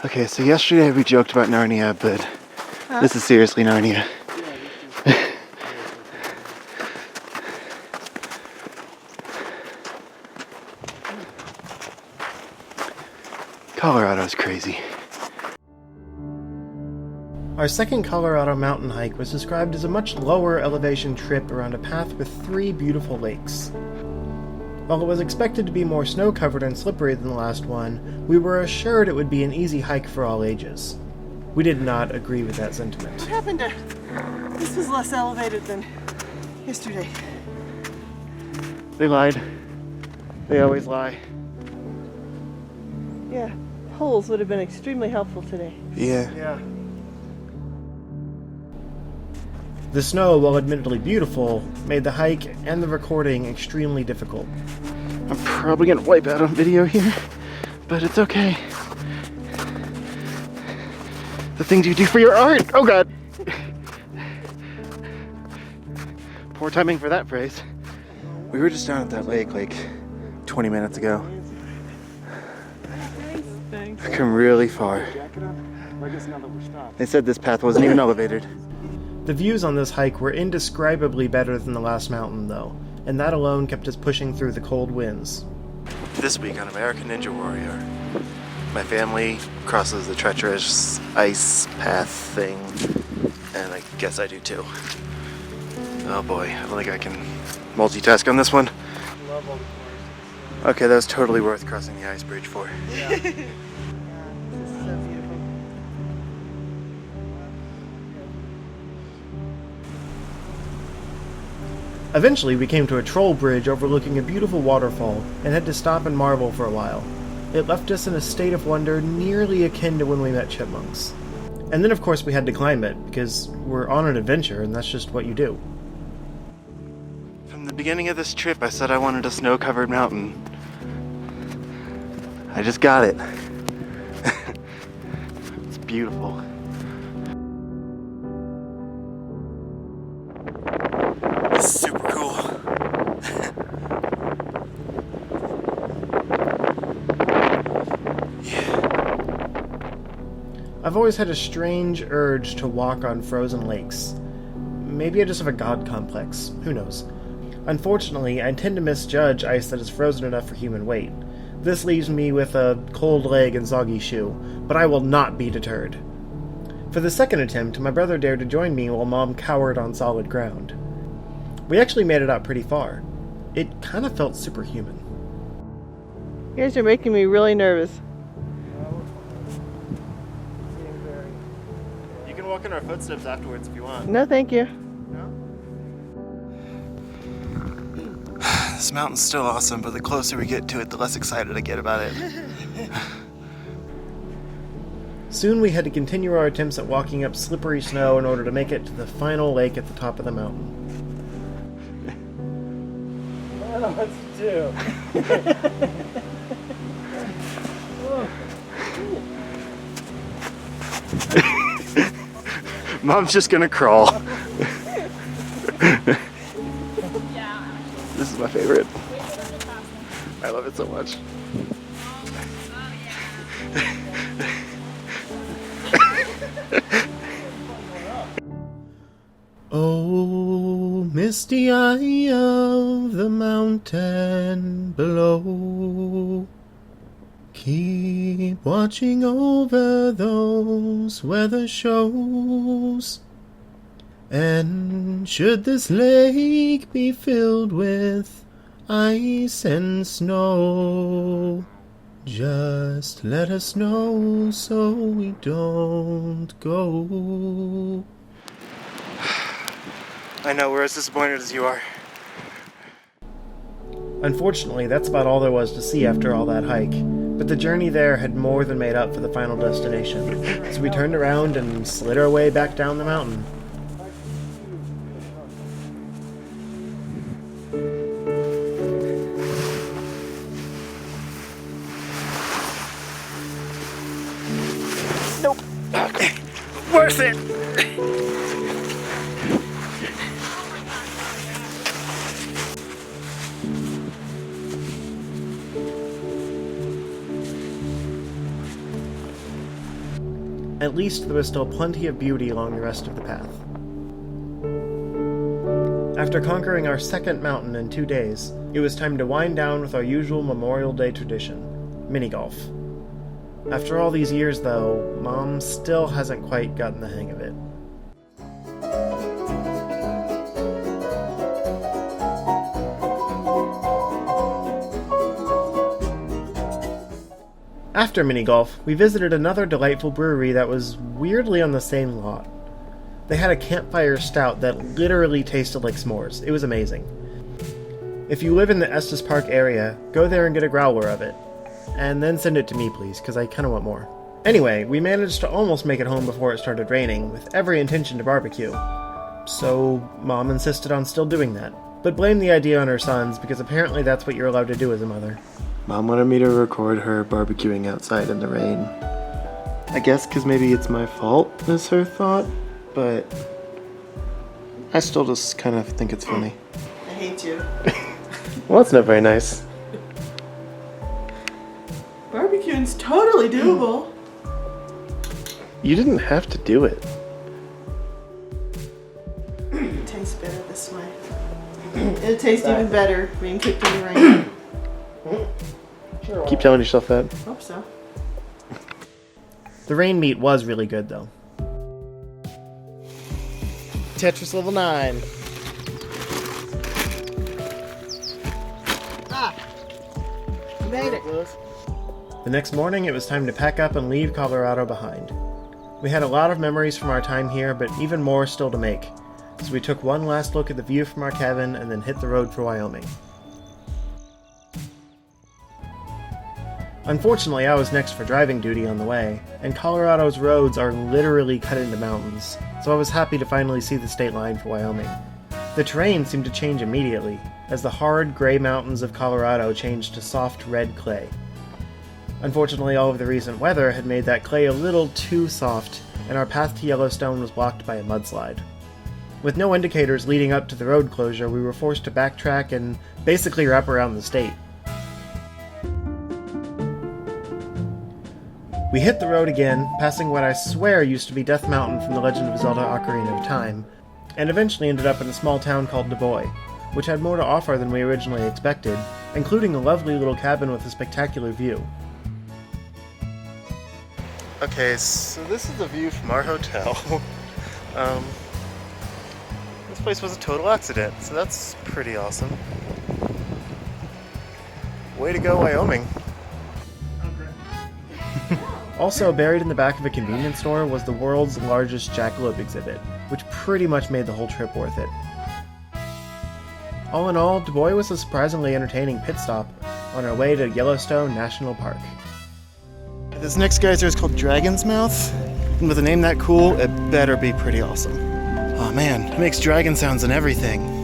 Okay, so yesterday we joked about Narnia, but this is seriously Narnia. Colorado's crazy. Our second Colorado mountain hike was described as a much lower elevation trip around a path with 3 beautiful lakes. While it was expected to be more snow-covered and slippery than the last one, we were assured it would be an easy hike for all ages. We did not agree with that sentiment. What happened to... This was less elevated than yesterday. They lied. They always lie. Yeah, poles would have been extremely helpful today. Yeah. The snow, while admittedly beautiful, made the hike and the recording extremely difficult. I'm probably gonna wipe out on video here, but it's okay. The things you do for your art! Oh god! Poor timing for that phrase. We were just down at that lake like 20 minutes ago. Thanks. I've come really far. They said this path wasn't even elevated. The views on this hike were indescribably better than the last mountain, though, and that alone kept us pushing through the cold winds. This week on American Ninja Warrior, my family crosses the treacherous ice path thing, and I guess I do too. Oh boy, I don't think I can multitask on this one. Okay, that was totally worth crossing the ice bridge for. Yeah. This is so beautiful. Eventually, we came to a troll bridge overlooking a beautiful waterfall and had to stop and marvel for a while. It left us in a state of wonder nearly akin to when we met chipmunks. And then, of course, we had to climb it, because we're on an adventure, and that's just what you do. From the beginning of this trip, I said I wanted a snow-covered mountain. I just got it. It's beautiful. This is super cool. I've always had a strange urge to walk on frozen lakes. Maybe I just have a god complex. Who knows? Unfortunately, I tend to misjudge ice that is frozen enough for human weight. This leaves me with a cold leg and soggy shoe, but I will not be deterred. For the second attempt, my brother dared to join me while Mom cowered on solid ground. We actually made it out pretty far. It kind of felt superhuman. You guys are making me really nervous. You can walk in our footsteps afterwards if you want. No, thank you. This mountain's still awesome, but the closer we get to it, the less excited I get about it. Soon we had to continue our attempts at walking up slippery snow in order to make it to the final lake at the top of the mountain. I don't know what to do. Mom's just gonna crawl. This is my favorite. I love it so much. Oh, misty eye of the mountain below, keep watching over those weather shows. And should this lake be filled with ice and snow, just let us know so we don't go. I know, we're as disappointed as you are. Unfortunately, that's about all there was to see after all that hike, but the journey there had more than made up for the final destination, so we turned around and slid our way back down the mountain. Nope. Okay. Worth it. at least there was still plenty of beauty along the rest of the path. After conquering our second mountain in 2 days, it was time to wind down with our usual Memorial Day tradition, mini-golf. After all these years, though, Mom still hasn't quite gotten the hang of it. After mini-golf, we visited another delightful brewery that was weirdly on the same lot. They had a campfire stout that literally tasted like s'mores. It was amazing. If you live in the Estes Park area, go there and get a growler of it. And then send it to me, please, because I kind of want more. Anyway, we managed to almost make it home before it started raining, with every intention to barbecue. So, Mom insisted on still doing that, but blamed the idea on her sons, because apparently that's what you're allowed to do as a mother. Mom wanted me to record her barbecuing outside in the rain. I guess because maybe it's my fault, is her thought, but I still just kind of think it's funny. I hate you. Well, that's not very nice. Barbecuing's totally doable. You didn't have to do it. It tastes better this way. It'll taste even better being cooked in the rain. Keep telling yourself that. Hope so. The rain meat was really good, though. Tetris level 9. You made it. The next morning, it was time to pack up and leave Colorado behind. We had a lot of memories from our time here, but even more still to make. So we took one last look at the view from our cabin and then hit the road for Wyoming. Unfortunately, I was next for driving duty on the way, and Colorado's roads are literally cut into mountains, so I was happy to finally see the state line for Wyoming. The terrain seemed to change immediately, as the hard, gray mountains of Colorado changed to soft red clay. Unfortunately, all of the recent weather had made that clay a little too soft, and our path to Yellowstone was blocked by a mudslide. With no indicators leading up to the road closure, we were forced to backtrack and basically wrap around the state. We hit the road again, passing what I swear used to be Death Mountain from The Legend of Zelda: Ocarina of Time, and eventually ended up in a small town called Du Bois, which had more to offer than we originally expected, including a lovely little cabin with a spectacular view. Okay, so this is the view from our hotel. This place was a total accident, so that's pretty awesome. Way to go, Wyoming. Also, buried in the back of a convenience store was the world's largest jackalope exhibit, which pretty much made the whole trip worth it. All in all, Du Bois was a surprisingly entertaining pit stop on our way to Yellowstone National Park. This next geyser is called Dragon's Mouth, and with a name that cool, it better be pretty awesome. Oh man, it makes dragon sounds and everything.